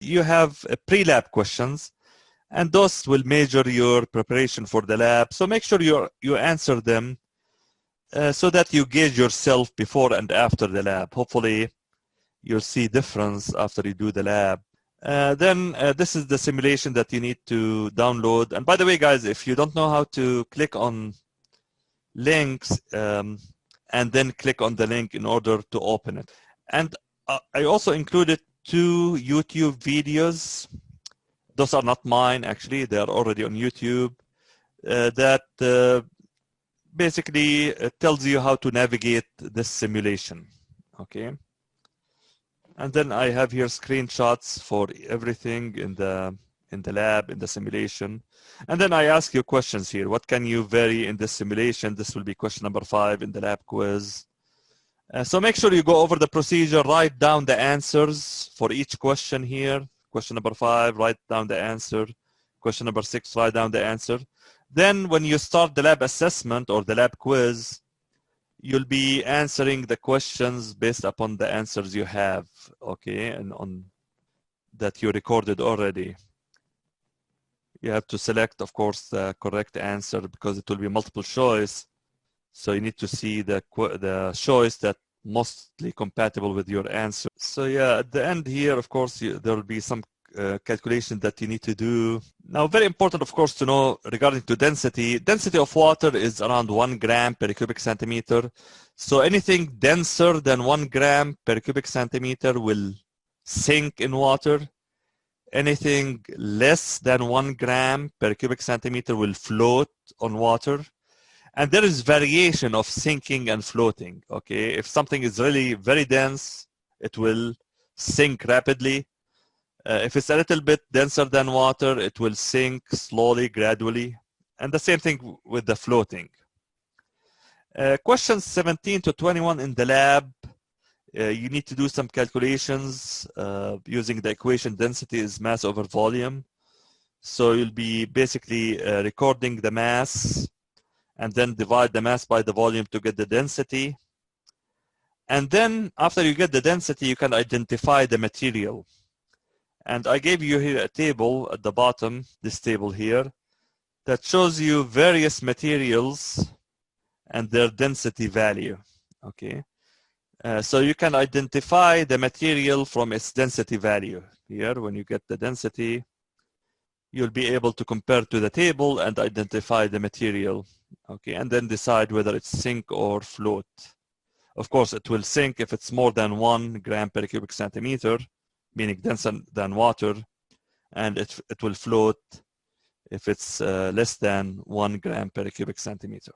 You have pre-lab questions, and those will measure your preparation for the lab. So make sure you answer them so that you gauge yourself before and after the lab. Hopefully, you'll see difference after you do the lab. Then this is the simulation that you need to download. And by the way, guys, if you don't know how to click on links and then click on the link in order to open it. And I also included 2 YouTube videos. Those are not mine, actually. They are already on YouTube. That basically tells you how to navigate this simulation. Okay. And then I have here screenshots for everything in the lab, in the simulation. And then I ask you questions here. What can you vary in this simulation? This will be question number 5 in the lab quiz. So make sure you go over the procedure, write down the answers for each question here. Question number 5, write down the answer. Question number 6, write down the answer. Then when you start the lab assessment or the lab quiz, you'll be answering the questions based upon the answers you have, okay, and on that you recorded already. You have to select, of course, the correct answer because it will be multiple choice. So you need to see the choice that mostly compatible with your answer. So yeah, at the end here, of course, there will be some calculation that you need to do. Now, very important, of course, to know regarding to density. Density of water is around 1 gram per cubic centimeter. So anything denser than 1 gram per cubic centimeter will sink in water. Anything less than 1 gram per cubic centimeter will float on water. And there is variation of sinking and floating, okay? If something is really very dense, it will sink rapidly. If it's a little bit denser than water, it will sink slowly, gradually. And the same thing with the floating. Questions 17 to 21 in the lab, you need to do some calculations using the equation density is mass over volume. So you'll be basically recording the mass and then divide the mass by the volume to get the density. And then after you get the density, you can identify the material. And I gave you here a table at the bottom, this table here, that shows you various materials and their density value, okay? So you can identify the material from its density value. Here, when you get the density, you'll be able to compare to the table and identify the material, okay? And then decide whether it's sink or float. Of course, it will sink if it's more than 1 gram per cubic centimeter, meaning denser than water, and it will float if it's less than 1 gram per cubic centimeter.